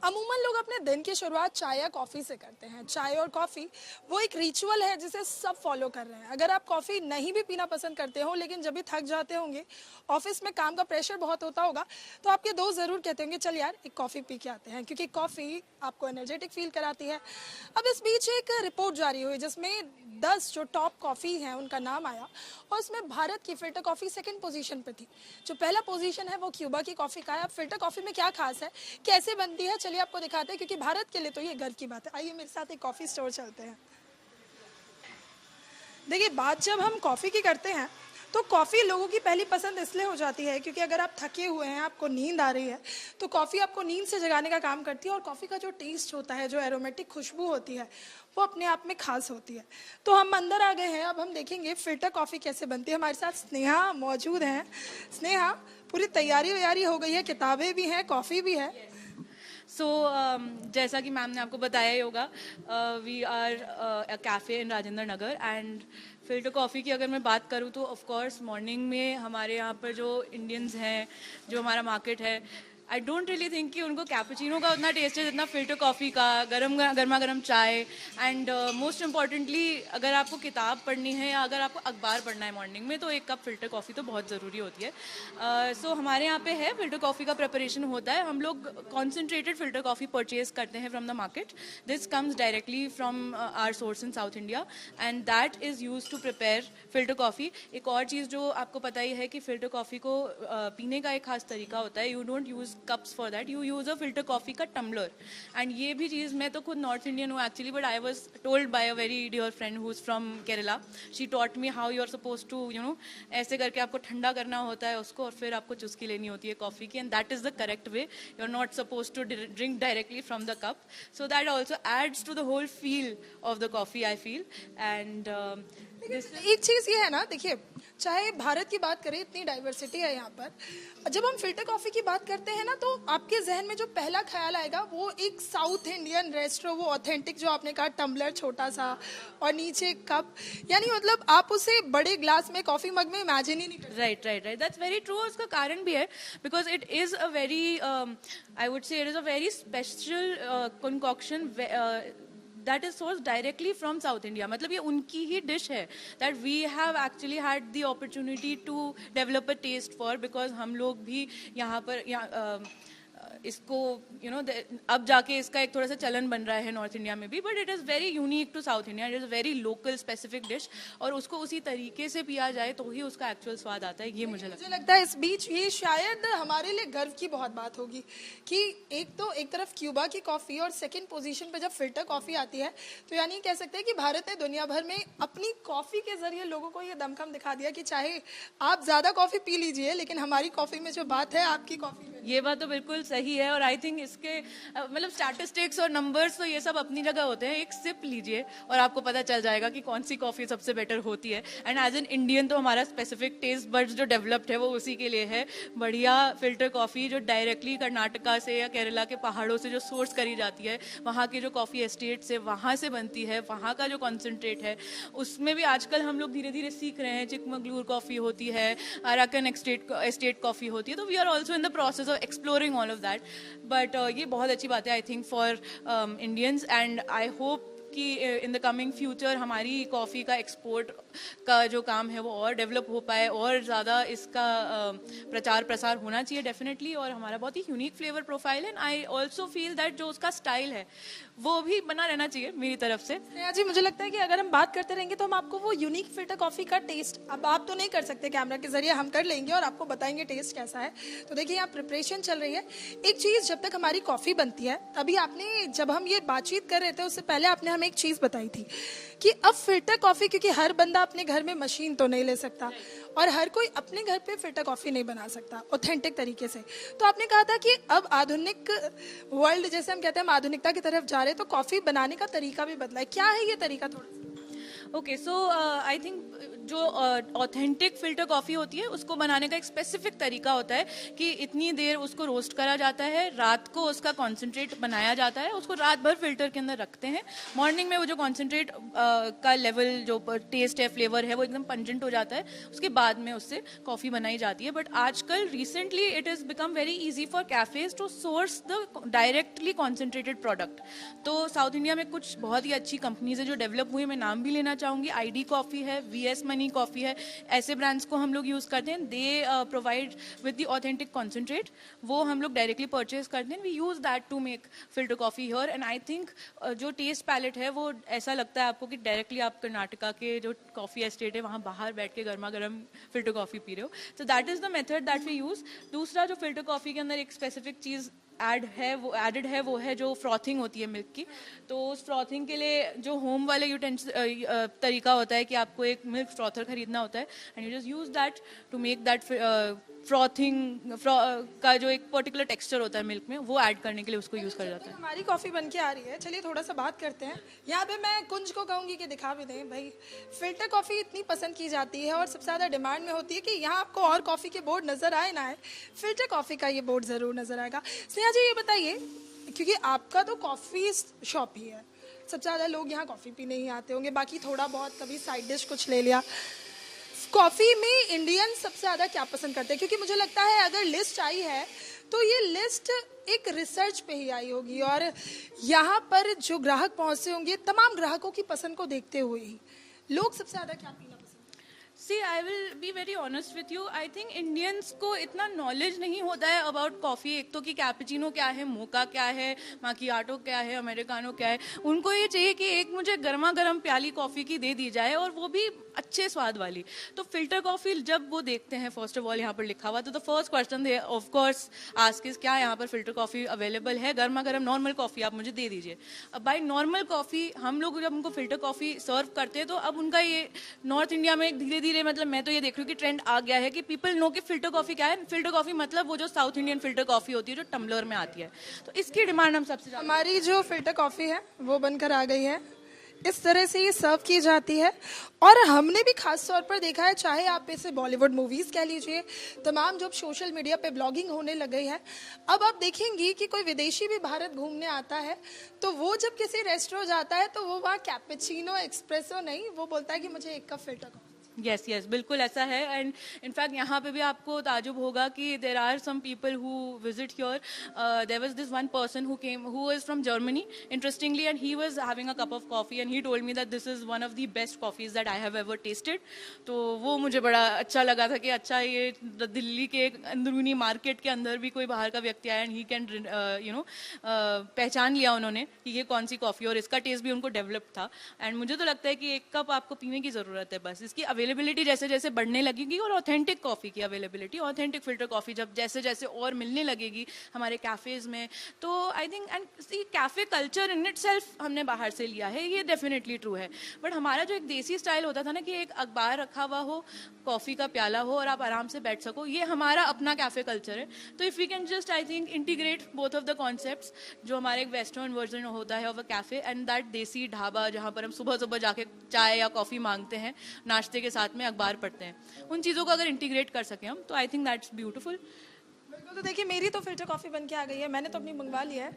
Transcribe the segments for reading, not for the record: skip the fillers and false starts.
अमूमन लोग अपने दिन की शुरुआत चाय या कॉफ़ी से करते हैं। चाय और कॉफ़ी वो एक रिचुअल है जिसे सब फॉलो कर रहे हैं। अगर आप कॉफ़ी नहीं भी पीना पसंद करते हो लेकिन जब भी थक जाते होंगे, ऑफिस में काम का प्रेशर बहुत होता होगा, तो आपके दोस्त ज़रूर कहते होंगे चल यार एक कॉफ़ी पी के आते हैं, क्योंकि कॉफ़ी आपको एनर्जेटिक फील कराती है। अब इस बीच एक रिपोर्ट जारी हुई जिसमें 10 जो टॉप कॉफ़ी हैं उनका नाम आया और उसमें भारत की फिल्टर कॉफ़ी सेकंड पोजीशन पे थी। जो पहला पोजीशन है वो क्यूबा की कॉफ़ी का है। अब फिल्टर कॉफ़ी में क्या खास है, कैसे बनती है, चलिए आपको दिखाते हैं, क्योंकि भारत के लिए तो ये गर्व की बात है। आइए मेरे साथ एक कॉफ़ी स्टोर चलते हैं। देखिए, बात जब हम कॉफ़ी की करते हैं तो कॉफ़ी लोगों की पहली पसंद इसलिए हो जाती है क्योंकि अगर आप थके हुए हैं, आपको नींद आ रही है, तो कॉफ़ी आपको नींद से जगाने का काम करती है। और कॉफ़ी का जो टेस्ट होता है, जो एरोमेटिक खुशबू होती है, वो अपने आप में खास होती है। तो हम अंदर आ गए हैं, अब हम देखेंगे फिल्टर कॉफ़ी कैसे बनती है। हमारे साथ स्नेहा मौजूद हैं। स्नेहा, पूरी तैयारी वैयारी हो गई है, किताबें भी हैं, कॉफ़ी भी है। सो जैसा कि मैम ने आपको बताया ही होगा, we are a cafe in Rajendra Nagar and filter coffee की अगर मैं बात करूँ तो ऑफ कोर्स मॉर्निंग में हमारे यहाँ पर जो इंडियंस हैं, जो हमारा मार्केट है, आई डोंट रियली थिंक कि उनको कैपुचिनो का उतना टेस्ट है जितना फिल्टर कॉफ़ी का, गर्मा गर्म चाय। एंड मोस्ट इम्पॉर्टेंटली अगर आपको किताब पढ़नी है या अगर आपको अखबार पढ़ना है मॉर्निंग में, तो एक कप फिल्टर कॉफ़ी तो बहुत ज़रूरी होती है। सो हमारे यहाँ पे है फिल्टर कॉफ़ी का प्रिपरेशन होता है। हम लोग कॉन्सेंट्रेटेड फिल्टर कॉफ़ी परचेज करते हैं from the market. This comes directly from our source in South India and that is use to prepare filter coffee. एक और चीज़ जो आपको पता ही है कि फिल्टर कॉफ़ी को पीने का एक खास तरीका होता है। You don't use cups for that, you use a filter coffee का tumbler। and ये भी चीज़, मैं तो खुद नॉर्थ इंडियन हूँ actually, but I was told by a very dear friend who is from Kerala. She taught me how you are suppose to ऐसे करके आपको ठंडा करना होता है उसको और फिर आपको चुस्की लेनी होती है कॉफ़ी की, and that is the correct way. You are not suppose to drink directly from the cup, so that also adds to the whole feel of the coffee I feel. And एक चीज़ ये है ना, देखिए, चाहे भारत की बात करें, इतनी डाइवर्सिटी है यहाँ पर। जब हम फिल्टर कॉफ़ी की बात करते हैं ना, तो आपके जहन में जो पहला ख्याल आएगा वो एक साउथ इंडियन रेस्टोरेंट, वो ऑथेंटिक जो आपने कहा, टम्बलर छोटा सा और नीचे कप, यानी मतलब आप उसे बड़े ग्लास में कॉफ़ी मग में इमेजिन ही नहीं कर। Right right right, that's very true. उसका कारण भी है because it is a very, I would say it is a very special concoction that is sourced directly from South India. मतलब ये उनकी ही डिश है that we have actually had the opportunity to develop a taste for, because हम लोग भी यहाँ पर इसको अब जाके इसका एक थोड़ा सा चलन बन रहा है नॉर्थ इंडिया में भी, but it is very unique to South India. It is very local specific dish और उसको उसी तरीके से पिया जाए तो ही उसका एक्चुअल स्वाद आता है, ये मुझे लगता है। इस बीच ये शायद हमारे लिए गर्व की बहुत बात होगी कि एक तरफ क्यूबा की कॉफ़ी और सेकंड पोजीशन पे जब फिल्टर कॉफ़ी आती है, तो यानी कह सकते हैं कि भारत ने दुनिया भर में अपनी कॉफ़ी के जरिए लोगों को ये दमखम दिखा दिया कि चाहे आप ज़्यादा कॉफ़ी पी लीजिए, लेकिन हमारी कॉफ़ी में जो बात है, आपकी कॉफ़ी में। ये बात तो बिल्कुल सही है। और आई थिंक इसके मतलब स्टैटिस्टिक्स और नंबर्स तो ये सब अपनी जगह होते हैं। एक सिप लीजिए और आपको पता चल जाएगा कि कौन सी कॉफ़ी सबसे बेटर होती है। एंड एज एन इंडियन तो हमारा स्पेसिफिक टेस्ट बड्स जो डेवलप्ड है वो उसी के लिए है। बढ़िया फिल्टर कॉफ़ी जो डायरेक्टली कर्नाटका से या केरला के पहाड़ों से जो सोर्स करी जाती है, वहाँ के जो कॉफ़ी एस्टेट से वहाँ से बनती है, वहाँ का जो कॉन्सेंट्रेट है, उसमें भी आजकल हम लोग धीरे धीरे सीख रहे हैं। चिकमगलूर कॉफ़ी होती है, अराकन एस्टेट कॉफ़ी होती है, तो we are also in the process of exploring all of that, but ये बहुत अच्छी बात है I think for Indians. And I hope कि इन द कमिंग फ्यूचर हमारी कॉफ़ी का एक्सपोर्ट का जो काम है वो और डेवलप हो पाए और ज़्यादा इसका प्रचार प्रसार होना चाहिए डेफिनेटली। और हमारा बहुत ही यूनिक फ्लेवर प्रोफाइल है। आई ऑल्सो फील दैट जो उसका स्टाइल है वो भी बना रहना चाहिए मेरी तरफ से। जी, मुझे लगता है कि अगर हम बात करते रहेंगे तो हम आपको वो यूनिक फिल्टर कॉफ़ी का टेस्ट, अब आप तो नहीं कर सकते, कैमरा के जरिए हम कर लेंगे और आपको बताएंगे टेस्ट कैसा है। तो देखिए, यहाँ प्रिपरेशन चल रही है। एक चीज़, जब तक हमारी कॉफ़ी बनती है, तभी आपने, जब हम ये बातचीत कर रहे थे उससे पहले आपने हमें एक चीज़ बताई थी कि अब फिल्टर कॉफ़ी, क्योंकि हर बंदा अपने घर में मशीन तो नहीं ले सकता और हर कोई अपने घर पे फिल्टर कॉफ़ी नहीं बना सकता ऑथेंटिक तरीके से, तो आपने कहा था कि अब आधुनिक वर्ल्ड, जैसे हम कहते हैं, हम आधुनिकता की तरफ जा रहे हैं, तो कॉफ़ी बनाने का तरीका भी बदला है। क्या है ये तरीका? थोड़ा ओके, सो आई थिंक जो ऑथेंटिक फिल्टर कॉफ़ी होती है उसको बनाने का एक स्पेसिफिक तरीका होता है कि इतनी देर उसको रोस्ट करा जाता है, रात को उसका कॉन्सेंट्रेट बनाया जाता है, उसको रात भर फिल्टर के अंदर रखते हैं, मॉर्निंग में वो जो कॉन्सेंट्रेट का लेवल, जो टेस्ट है, फ्लेवर है, वो एकदम पंजेंट हो जाता है, उसके बाद में उससे कॉफ़ी बनाई जाती है. बट आजकल recently it is become very easy for cafes to source the directly concentrated product. तो साउथ इंडिया में कुछ बहुत ही अच्छी कंपनीज है जो डेवलप हुई है, मैं नाम भी लेना चाहूंगी. आईडी कॉफी है, वीएस मनी कॉफी है, ऐसे ब्रांड्स को हम लोग यूज करते हैं. They provide with the authentic concentrate, वो हम लोग डायरेक्टली परचेज करते हैं. We use that to make filter coffee here. And I think जो टेस्ट पैलेट है वो ऐसा लगता है आपको कि डायरेक्टली आप कर्नाटका के जो कॉफी एस्टेट है वहाँ बाहर बैठ के गर्मा गर्म फिल्टर कॉफी पी रहे हो. So that is the method that we use. दूसरा जो फिल्टर कॉफी के अंदर एक स्पेसिफिक चीज एडेड है वो है जो फ्रॉथिंग होती है मिल्क की. तो उस फ्रॉथिंग के लिए जो होम वाले तरीका होता है कि आपको एक मिल्क फ्रॉथर खरीदना होता है, and you just use that to make that frothing का जो एक पर्टिकुलर टेक्सचर होता है मिल्क में, वो ऐड करने के लिए उसको यूज कर जाता है. हमारी कॉफी बन के आ रही है, चलिए थोड़ा सा बात करते हैं. यहाँ पे मैं कुंज को कहूंगी कि दिखा भी दें भाई, फिल्टर कॉफी इतनी पसंद की जाती है और सबसे ज़्यादा डिमांड में होती है कि यहाँ आपको और कॉफ़ी के बोर्ड नज़र आए ना आए, फिल्टर कॉफ़ी का ये बोर्ड ज़रूर नज़र आएगा. स्नेहा जी ये बताइए, क्योंकि आपका तो कॉफ़ी शॉप ही है, सबसे ज़्यादा लोग यहाँ कॉफ़ी पीने ही आते होंगे, बाकी थोड़ा बहुत कभी साइड डिश कुछ ले लिया. कॉफ़ी में इंडियन सबसे ज़्यादा क्या पसंद करते हैं? क्योंकि मुझे लगता है अगर लिस्ट आई है तो ये लिस्ट एक रिसर्च पे ही आई होगी, और यहाँ पर जो ग्राहक पहुँचते होंगे तमाम ग्राहकों की पसंद को देखते हुए ही लोग सबसे ज़्यादा क्या पीना पसंद करते हैं? See, I will be very honest with you. I think Indians को इतना नॉलेज नहीं होता है अबाउट कॉफ़ी. एक तो कि कैपेचिनो क्या है, मोका क्या है, माकियाटो क्या है, अमेरिकानो क्या है. उनको ये चाहिए कि एक मुझे गर्मा गर्म प्याली कॉफ़ी की दे दी जाए, और वो भी अच्छे स्वाद वाली. तो फिल्टर कॉफ़ी जब वो देखते हैं, फर्स्ट ऑफ ऑल यहाँ पर लिखा हुआ, तो the first question they of course ask is क्या यहाँ पर फिल्टर कॉफ़ी अवेलेबल है, गर्मा गर्म नॉर्मल कॉफ़ी आप मुझे दे दीजिए. अब बाई नॉर्मल कॉफ़ी हम लोग जब उनको फिल्टर कॉफ़ी सर्व करते हैं, तो अब उनका ये नॉर्थ इंडिया में धीरे धीरे, मतलब मैं तो ये देख रही हूँ कि ट्रेंड आ गया है कि पीपल नो कि फिल्टर कॉफ़ी क्या है. फिल्टर कॉफ़ी मतलब वो जो साउथ इंडियन फिल्टर कॉफ़ी होती है जो टम्बलर में आती है. तो इसकी डिमांड हम सबसे ज़्यादा. हमारी जो फिल्टर कॉफ़ी है वो बनकर आ गई है, इस तरह से ये सर्व की जाती है. और हमने भी खास तौर पर देखा है, चाहे आप इसे बॉलीवुड मूवीज़ कह लीजिए, तमाम जब सोशल मीडिया पे ब्लॉगिंग होने लग गई है, अब आप देखेंगी कि कोई विदेशी भी भारत घूमने आता है तो वो जब किसी रेस्टोरेंट जाता है तो वो वहाँ कैपेचिनो एक्सप्रेसो नहीं, वो बोलता है कि मुझे एक cup filter coffee. Yes yes, बिल्कुल ऐसा है. एंड इनफैक्ट यहाँ पे भी आपको ताजुब होगा कि there are some people who visit here. There was this one person who came who was from Germany interestingly, and he was having a cup of coffee and he told me that this is one of the best coffees that I have ever tasted. तो वो मुझे बड़ा अच्छा लगा था कि अच्छा, ये दिल्ली के एक अंदरूनी मार्केट के अंदर भी कोई बाहर का व्यक्ति आया एंड ही कैन पहचान लिया उन्होंने कि ये कौन सी कॉफ़ी, और इसका टेस्ट भी उनको डेवलप था. एंड मुझे तो लगता है कि एक कप आपको पीने की ज़रूरत है बस. इसकी अवेलेबिलिटी जैसे जैसे बढ़ने लगेगी, और ऑथेंटिक कॉफ़ी की अवेलेबिलिटी, ऑथेंटिक फिल्टर कॉफ़ी जब जैसे जैसे और मिलने लगेगी हमारे कैफ़ेज़ में, तो I think, and see cafe culture in it self हमने बाहर से लिया है, ये डेफिनेटली ट्रू है. बट हमारा जो एक देसी स्टाइल होता था ना कि एक अखबार रखा हुआ हो, कॉफ़ी का प्याला हो और आप आराम से बैठ सको, ये हमारा अपना कैफ़े कल्चर है. तो if we can just I think integrate both of the concepts, जो हमारे एक वेस्टर्न वर्जन होता है of a cafe and that desi dhaba जहाँ पर हम सुबह सुबह जाके चाय या कॉफ़ी मांगते हैं, नाश्ते के साथ में अखबार पढ़ते हैं, उन चीज़ों को अगर इंटीग्रेट कर सकें हम, तो आई थिंक दैट्स ब्यूटीफुल. बिल्कुल. तो देखिए, मेरी तो फिल्टर कॉफ़ी बन के आ गई है, मैंने तो अपनी मंगवा ली है,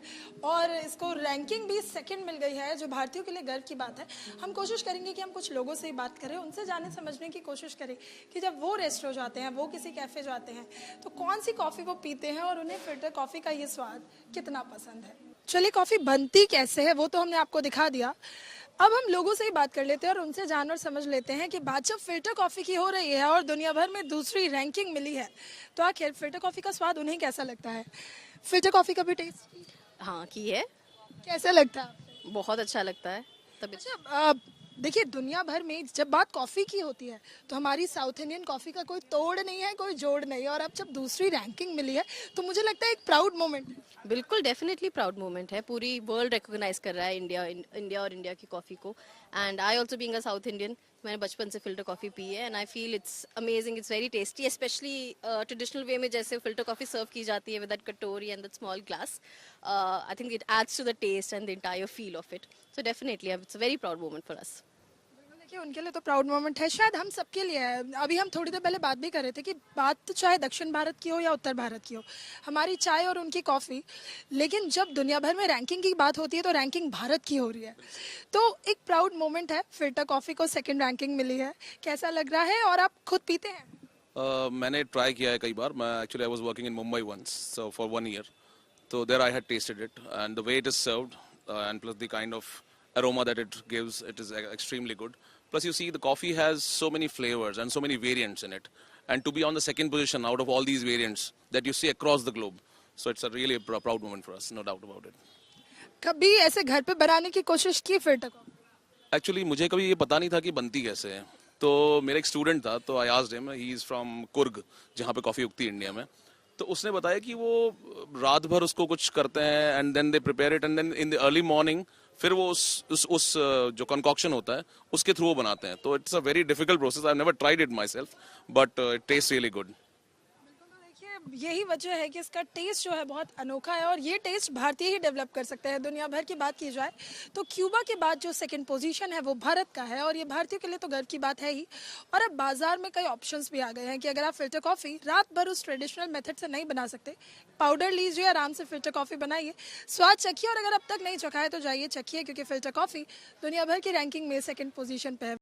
और इसको रैंकिंग भी सेकंड मिल गई है, जो भारतीयों के लिए गर्व की बात है. हम कोशिश करेंगे कि हम कुछ लोगों से ही बात करें, उनसे जाने समझने की कोशिश करें कि जब वो रेस्टोरेंट जाते हैं, वो किसी कैफ़े जाते हैं, तो कौन सी कॉफ़ी वो पीते हैं और उन्हें फिल्टर कॉफ़ी का ये स्वाद कितना पसंद है. चलिए, कॉफ़ी बनती कैसे है वो तो हमने आपको दिखा दिया. अब हम लोगों से ही बात कर लेते हैं और उनसे जान और समझ लेते हैं कि बात जब फिल्टर कॉफ़ी की हो रही है और दुनिया भर में दूसरी रैंकिंग मिली है, तो आखिर फिल्टर कॉफ़ी का स्वाद उन्हें कैसा लगता है. फिल्टर कॉफ़ी का भी टेस्ट हाँ की है, कैसा लगता है आपको? बहुत अच्छा लगता है. तभी अच्छा, देखिए, दुनिया भर में जब बात कॉफ़ी की होती है तो हमारी साउथ इंडियन कॉफ़ी का कोई तोड़ नहीं है, कोई जोड़ नहीं है, और अब जब दूसरी रैंकिंग मिली है तो मुझे लगता है एक प्राउड मोमेंट है. बिल्कुल डेफिनेटली प्राउड मोमेंट है. पूरी वर्ल्ड रिकॉग्नाइज कर रहा है इंडिया और इंडिया की कॉफ़ी को. And I also being a South Indian, मैंने बचपन से फिल्टर कॉफ़ी पी है and I feel it's amazing, it's very tasty, specially traditional way में जैसे फिल्टर कॉफ़ी सर्व की जाती है with that katori and that small glass. I think it adds to the taste and the entire feel of it. So definitely it's a very proud moment for us. देखिए उनके लिए तो proud moment है, शायद हम सबके लिए है। अभी हम थोड़ी देर पहले बात भी कर रहे थे कि बात तो चाहे दक्षिण भारत की हो या उत्तर भारत की हो, हमारी चाय और उनकी कॉफ़ी, लेकिन जब दुनिया भर में रैंकिंग की बात होती है तो रैंकिंग भारत की हो रही है। तो एक प्राउड मोमेंट है, फिल्टर कॉफ़ी को सेकेंड रैंकिंग मिली है, कैसा लग रहा है और आप खुद पीते हैं? मैंने ट्राई किया है कई बार। मैं actually I was working in Mumbai once, so for 1 year, so there I had tasted it, and the way it is served, and plus the kind of aroma that it gives, it is extremely good. Plus you see the coffee has so many flavors and so many variants in it, and to be on the second position out of all these variants that you see across the globe, so it's a really proud moment for us, no doubt about it. कभी ऐसे घर पे बनाने की कोशिश की filter coffee? Actually मुझे कभी ये पता नहीं था कि बनती कैसे है। तो मेरा एक स्टूडेंट था, तो I asked him, he is from Coorg, जहाँ पे कॉफ़ी उगती है इंडिया में। तो उसने बताया कि वो रात भर उसको कुछ करते हैं, and then they prepare it, and then in the early morning फिर वो उस जो कंकॉक्शन होता है उसके थ्रू वो बनाते हैं। तो it's a very difficult process, I have never tried it my self, but it taste really good. देखिए यही वजह है कि इसका टेस्ट जो है बहुत अनोखा है और ये टेस्ट भारतीय ही डेवलप कर सकते हैं। दुनिया भर की बात की जाए तो क्यूबा के बाद जो सेकंड पोजीशन है वो भारत का है और ये भारतीयों के लिए तो गर्व की बात है ही। और अब बाजार में कई ऑप्शंस भी आ गए हैं कि अगर आप फिल्टर कॉफ़ी रात भर उस ट्रेडिशनल मेथड से नहीं बना सकते, पाउडर लीजिए, आराम से फिल्टर कॉफ़ी बनाइए, स्वाद चखिए, और अगर अब तक नहीं चखा है तो जाइए चखिए, क्योंकि फिल्टर कॉफ़ी दुनिया भर की रैंकिंग में सेकेंड पोजीशन पे है।